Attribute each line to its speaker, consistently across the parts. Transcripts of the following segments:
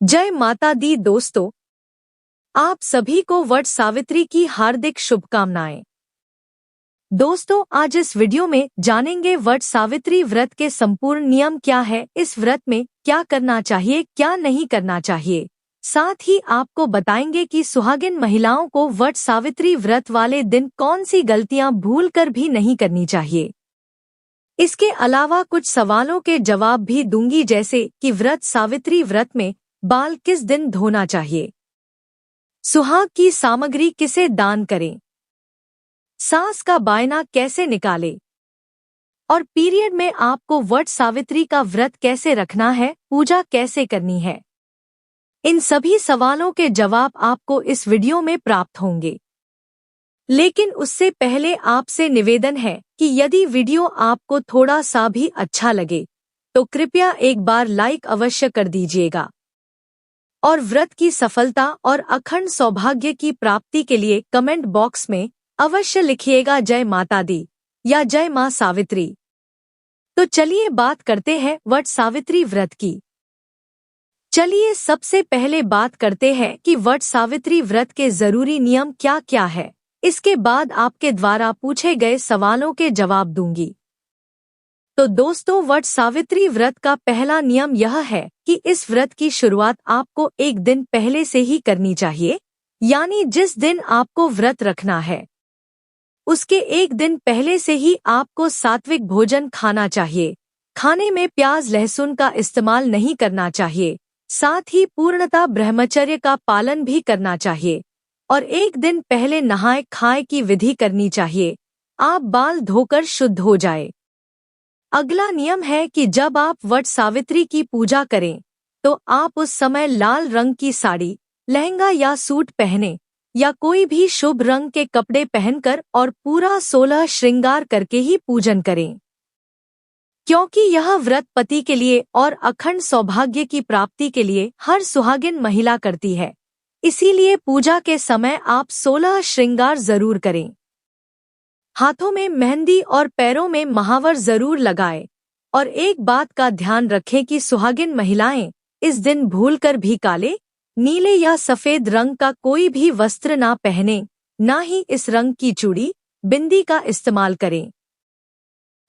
Speaker 1: जय माता दी दोस्तों, आप सभी को वट सावित्री की हार्दिक शुभकामनाएं। दोस्तों, आज इस वीडियो में जानेंगे वट सावित्री व्रत के संपूर्ण नियम क्या है, इस व्रत में क्या करना चाहिए, क्या नहीं करना चाहिए। साथ ही आपको बताएंगे कि सुहागिन महिलाओं को वट सावित्री व्रत वाले दिन कौन सी गलतियां भूलकर भी नहीं करनी चाहिए। इसके अलावा कुछ सवालों के जवाब भी दूंगी, जैसे कि व्रत सावित्री व्रत में बाल किस दिन धोना चाहिए, सुहाग की सामग्री किसे दान करें, सास का बायना कैसे निकालें और पीरियड में आपको वट सावित्री का व्रत कैसे रखना है, पूजा कैसे करनी है। इन सभी सवालों के जवाब आपको इस वीडियो में प्राप्त होंगे। लेकिन उससे पहले आपसे निवेदन है कि यदि वीडियो आपको थोड़ा सा भी अच्छा लगे तो कृपया एक बार लाइक अवश्य कर दीजिएगा और व्रत की सफलता और अखंड सौभाग्य की प्राप्ति के लिए कमेंट बॉक्स में अवश्य लिखिएगा जय माता दी या जय मां सावित्री। तो चलिए बात करते हैं वट सावित्री व्रत की। चलिए सबसे पहले बात करते हैं कि वट सावित्री व्रत के जरूरी नियम क्या क्या है। इसके बाद आपके द्वारा पूछे गए सवालों के जवाब दूंगी। तो दोस्तों, वट सावित्री व्रत का पहला नियम यह है कि इस व्रत की शुरुआत आपको एक दिन पहले से ही करनी चाहिए, यानी जिस दिन आपको व्रत रखना है उसके एक दिन पहले से ही आपको सात्विक भोजन खाना चाहिए। खाने में प्याज लहसुन का इस्तेमाल नहीं करना चाहिए। साथ ही पूर्णतः ब्रह्मचर्य का पालन भी करना चाहिए और एक दिन पहले नहाए खाए की विधि करनी चाहिए। आप बाल धोकर शुद्ध हो जाए। अगला नियम है कि जब आप वट सावित्री की पूजा करें तो आप उस समय लाल रंग की साड़ी, लहंगा या सूट पहने या कोई भी शुभ रंग के कपड़े पहनकर और पूरा 16 श्रृंगार करके ही पूजन करें, क्योंकि यह व्रत पति के लिए और अखंड सौभाग्य की प्राप्ति के लिए हर सुहागिन महिला करती है। इसीलिए पूजा के समय आप 16 श्रृंगार जरूर करें। हाथों में मेहंदी और पैरों में महावर जरूर लगाएं और एक बात का ध्यान रखें कि सुहागिन महिलाएं इस दिन भूलकर भी काले, नीले या सफेद रंग का कोई भी वस्त्र ना पहने, ना ही इस रंग की चूड़ी, बिंदी का इस्तेमाल करें।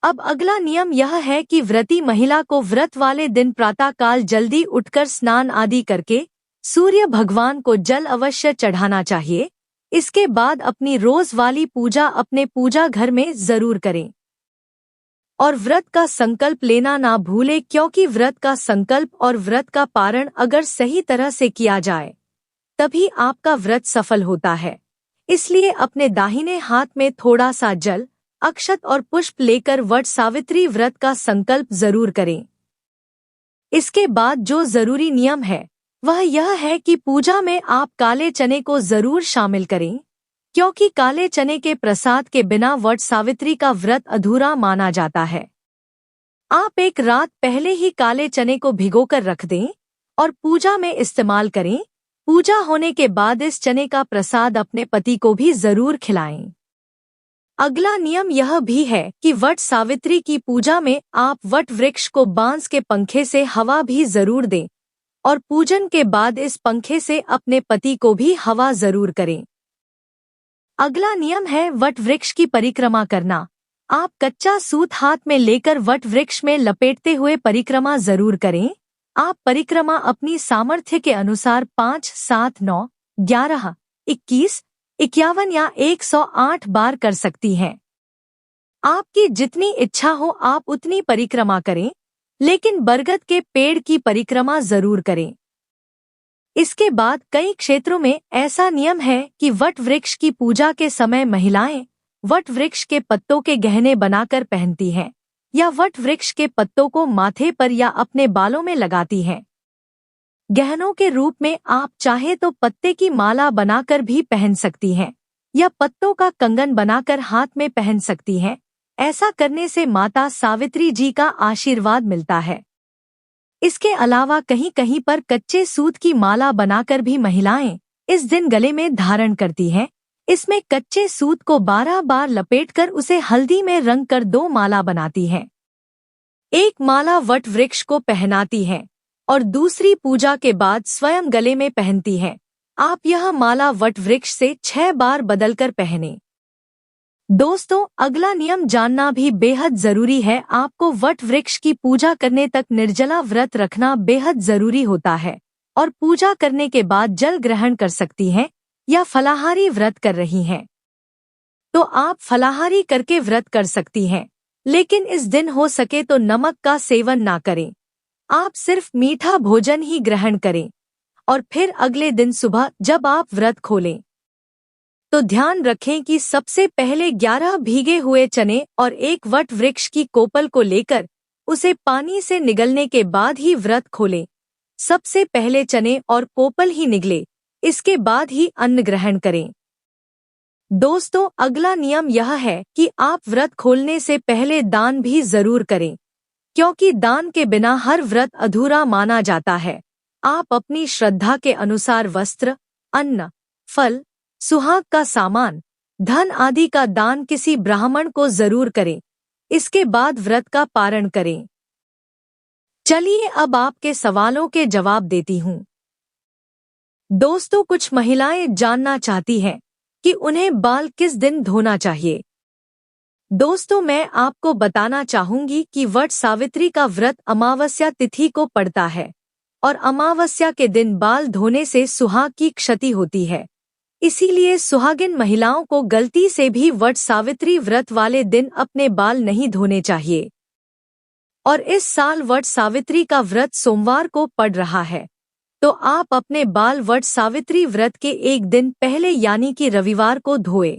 Speaker 1: अब अगला नियम यह है कि व्रती महिला को व्रत वाले दिन प्रातःकाल जल्दी उठकर स्नान आदि करके सूर्य भगवान को जल अवश्य चढ़ाना चाहिए। इसके बाद अपनी रोज वाली पूजा अपने पूजा घर में जरूर करें और व्रत का संकल्प लेना ना भूले, क्योंकि व्रत का संकल्प और व्रत का पारण अगर सही तरह से किया जाए तभी आपका व्रत सफल होता है। इसलिए अपने दाहिने हाथ में थोड़ा सा जल, अक्षत और पुष्प लेकर वट सावित्री व्रत का संकल्प जरूर करें। इसके बाद जो जरूरी नियम है वह यह है कि पूजा में आप काले चने को जरूर शामिल करें, क्योंकि काले चने के प्रसाद के बिना वट सावित्री का व्रत अधूरा माना जाता है। आप एक रात पहले ही काले चने को भिगोकर रख दें और पूजा में इस्तेमाल करें। पूजा होने के बाद इस चने का प्रसाद अपने पति को भी जरूर खिलाएं। अगला नियम यह भी है कि वट सावित्री की पूजा में आप वट वृक्ष को बांस के पंखे से हवा भी जरूर दें और पूजन के बाद इस पंखे से अपने पति को भी हवा जरूर करें। अगला नियम है वट वृक्ष की परिक्रमा करना। आप कच्चा सूत हाथ में लेकर वट वृक्ष में लपेटते हुए परिक्रमा जरूर करें। आप परिक्रमा अपनी सामर्थ्य के अनुसार 5, 7, 9, 11, 21, 51 या 108 बार कर सकती हैं। आपकी जितनी इच्छा हो आप उतनी परिक्रमा करें, लेकिन बरगद के पेड़ की परिक्रमा जरूर करें। इसके बाद कई क्षेत्रों में ऐसा नियम है कि वट वृक्ष की पूजा के समय महिलाएं वट वृक्ष के पत्तों के गहने बनाकर पहनती हैं या वट वृक्ष के पत्तों को माथे पर या अपने बालों में लगाती हैं। गहनों के रूप में आप चाहे तो पत्ते की माला बनाकर भी पहन सकती हैं या पत्तों का कंगन बनाकर हाथ में पहन सकती हैं। ऐसा करने से माता सावित्री जी का आशीर्वाद मिलता है। इसके अलावा कहीं कहीं पर कच्चे सूत की माला बनाकर भी महिलाएं इस दिन गले में धारण करती हैं। इसमें कच्चे सूत को 12 बार लपेटकर उसे हल्दी में रंग कर 2 माला बनाती हैं। एक माला वट वृक्ष को पहनाती हैं और दूसरी पूजा के बाद स्वयं गले में पहनती हैं। आप यह माला वट वृक्ष से 6 बार बदलकर पहने। दोस्तों, अगला नियम जानना भी बेहद जरूरी है। आपको वट वृक्ष की पूजा करने तक निर्जला व्रत रखना बेहद जरूरी होता है और पूजा करने के बाद जल ग्रहण कर सकती हैं या फलाहारी व्रत कर रही हैं तो आप फलाहारी करके व्रत कर सकती हैं, लेकिन इस दिन हो सके तो नमक का सेवन ना करें। आप सिर्फ मीठा भोजन ही ग्रहण करें और फिर अगले दिन सुबह जब आप व्रत खोलें तो ध्यान रखें कि सबसे पहले 11 भीगे हुए चने और एक वट वृक्ष की कोपल को लेकर उसे पानी से निगलने के बाद ही व्रत खोलें। सबसे पहले चने और कोपल ही निगले, इसके बाद ही अन्न ग्रहण करें। दोस्तों, अगला नियम यह है कि आप व्रत खोलने से पहले दान भी जरूर करें, क्योंकि दान के बिना हर व्रत अधूरा माना जाता है। आप अपनी श्रद्धा के अनुसार वस्त्र, अन्न, फल, सुहाग का सामान, धन आदि का दान किसी ब्राह्मण को जरूर करें। इसके बाद व्रत का पारण करें। चलिए अब आपके सवालों के जवाब देती हूँ। दोस्तों, कुछ महिलाएं जानना चाहती हैं कि उन्हें बाल किस दिन धोना चाहिए। दोस्तों, मैं आपको बताना चाहूंगी कि वट सावित्री का व्रत अमावस्या तिथि को पड़ता है और अमावस्या के दिन बाल धोने से सुहाग की क्षति होती है। इसीलिए सुहागिन महिलाओं को गलती से भी वट सावित्री व्रत वाले दिन अपने बाल नहीं धोने चाहिए। और इस साल वट सावित्री का व्रत सोमवार को पड़ रहा है, तो आप अपने बाल वट सावित्री व्रत के एक दिन पहले यानी कि रविवार को धोएं।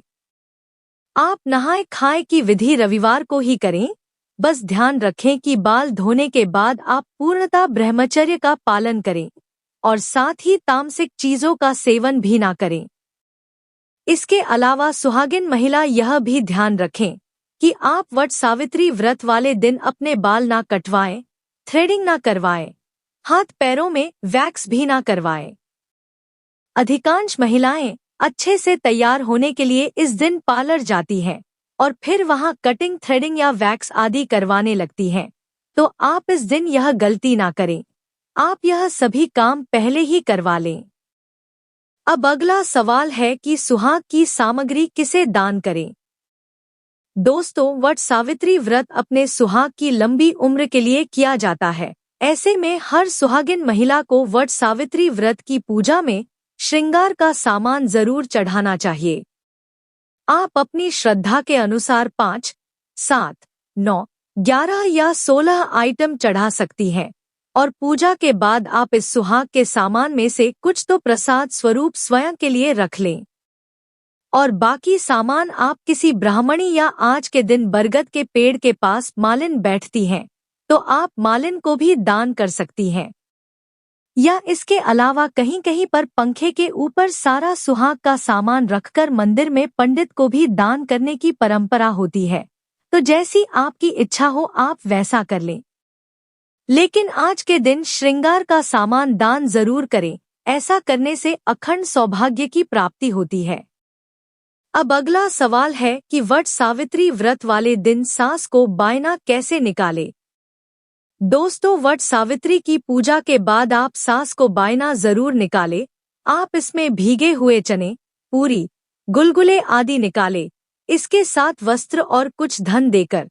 Speaker 1: आप नहाए खाए की विधि रविवार को ही करें। बस ध्यान रखें कि बाल धोने के बाद आप पूर्णतः ब्रह्मचर्य का पालन करें और साथ ही तामसिक चीजों का सेवन भी ना करें। इसके अलावा सुहागिन महिला यह भी ध्यान रखें कि आप वट सावित्री व्रत वाले दिन अपने बाल ना कटवाएं, थ्रेडिंग ना करवाएं, हाथ पैरों में वैक्स भी ना करवाएं। अधिकांश महिलाएं अच्छे से तैयार होने के लिए इस दिन पार्लर जाती हैं और फिर वहां कटिंग, थ्रेडिंग या वैक्स आदि करवाने लगती हैं, तो आप इस दिन यह गलती ना करें। आप यह सभी काम पहले ही करवा लें। अब अगला सवाल है कि सुहाग की सामग्री किसे दान करें। दोस्तों, वट सावित्री व्रत अपने सुहाग की लंबी उम्र के लिए किया जाता है। ऐसे में हर सुहागिन महिला को वट सावित्री व्रत की पूजा में श्रृंगार का सामान जरूर चढ़ाना चाहिए। आप अपनी श्रद्धा के अनुसार 5, 7, 9, 11 या 16 आइटम चढ़ा सकती हैं और पूजा के बाद आप इस सुहाग के सामान में से कुछ तो प्रसाद स्वरूप स्वयं के लिए रख लें और बाकी सामान आप किसी ब्राह्मणी या आज के दिन बरगद के पेड़ के पास मालिन बैठती हैं तो आप मालिन को भी दान कर सकती हैं। या इसके अलावा कहीं कहीं पर पंखे के ऊपर सारा सुहाग का सामान रखकर मंदिर में पंडित को भी दान करने की परंपरा होती है, तो जैसी आपकी इच्छा हो आप वैसा कर लें। लेकिन आज के दिन श्रृंगार का सामान दान जरूर करें, ऐसा करने से अखंड सौभाग्य की प्राप्ति होती है। अब अगला सवाल है कि वट सावित्री व्रत वाले दिन सास को बायना कैसे निकाले। दोस्तों, वट सावित्री की पूजा के बाद आप सास को बायना जरूर निकाले। आप इसमें भीगे हुए चने, पूरी, गुलगुले आदि निकाले, इसके साथ वस्त्र और कुछ धन देकर,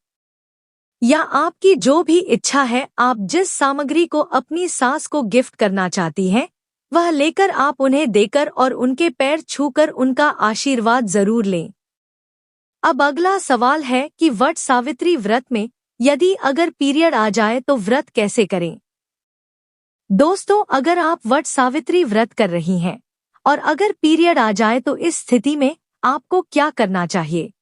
Speaker 1: या आपकी जो भी इच्छा है, आप जिस सामग्री को अपनी सास को गिफ्ट करना चाहती हैं वह लेकर आप उन्हें देकर और उनके पैर छूकर उनका आशीर्वाद जरूर लें। अब अगला सवाल है कि वट सावित्री व्रत में यदि अगर पीरियड आ जाए तो व्रत कैसे करें। दोस्तों, अगर आप वट सावित्री व्रत कर रही हैं और अगर पीरियड आ जाए तो इस स्थिति में आपको क्या करना चाहिए।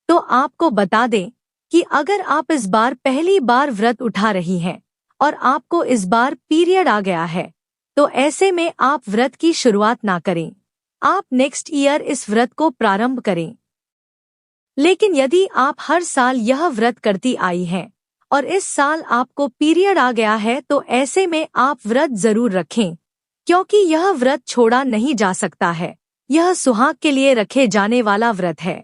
Speaker 1: तो आपको बता दें कि अगर आप इस बार पहली बार व्रत उठा रही हैं और आपको इस बार पीरियड आ गया है तो ऐसे में आप व्रत की शुरुआत ना करें। आप नेक्स्ट ईयर इस व्रत को प्रारंभ करें। लेकिन यदि आप हर साल यह व्रत करती आई हैं और इस साल आपको पीरियड आ गया है तो ऐसे में आप व्रत जरूर रखें, क्योंकि यह व्रत छोड़ा नहीं जा सकता है। यह सुहाग के लिए रखे जाने वाला व्रत है।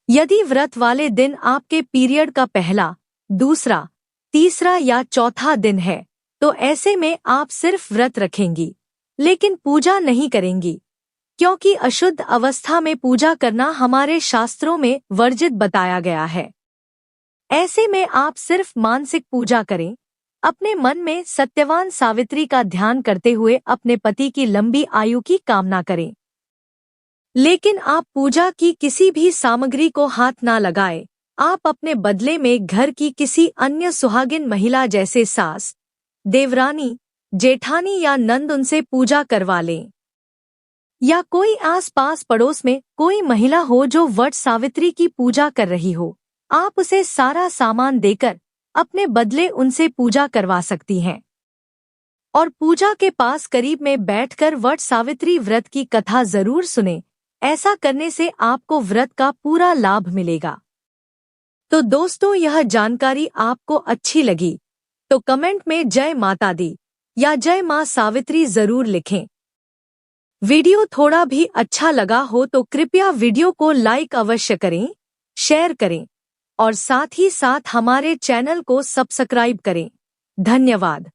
Speaker 1: यदि व्रत वाले दिन आपके पीरियड का पहला, दूसरा, तीसरा या चौथा दिन है तो ऐसे में आप सिर्फ व्रत रखेंगी, लेकिन पूजा नहीं करेंगी, क्योंकि अशुद्ध अवस्था में पूजा करना हमारे शास्त्रों में वर्जित बताया गया है। ऐसे में आप सिर्फ मानसिक पूजा करें, अपने मन में सत्यवान सावित्री का ध्यान करते हुए अपने पति की लंबी आयु की कामना करें। लेकिन आप पूजा की किसी भी सामग्री को हाथ ना लगाएं। आप अपने बदले में घर की किसी अन्य सुहागिन महिला जैसे सास, देवरानी, जेठानी या नंद उनसे पूजा करवा लें। या कोई आस-पास पड़ोस में कोई महिला हो जो वट सावित्री की पूजा कर रही हो, आप उसे सारा सामान देकर अपने बदले उनसे पूजा करवा सकती हैं। और पूजा के पास करीब में बैठकर वट सावित्री व्रत की कथा जरूर सुने। ऐसा करने से आपको व्रत का पूरा लाभ मिलेगा। तो दोस्तों, यह जानकारी आपको अच्छी लगी तो कमेंट में जय माता दी या जय मां सावित्री जरूर लिखें। वीडियो थोड़ा भी अच्छा लगा हो तो कृपया वीडियो को लाइक अवश्य करें, शेयर करें और साथ ही साथ हमारे चैनल को सब्सक्राइब करें। धन्यवाद।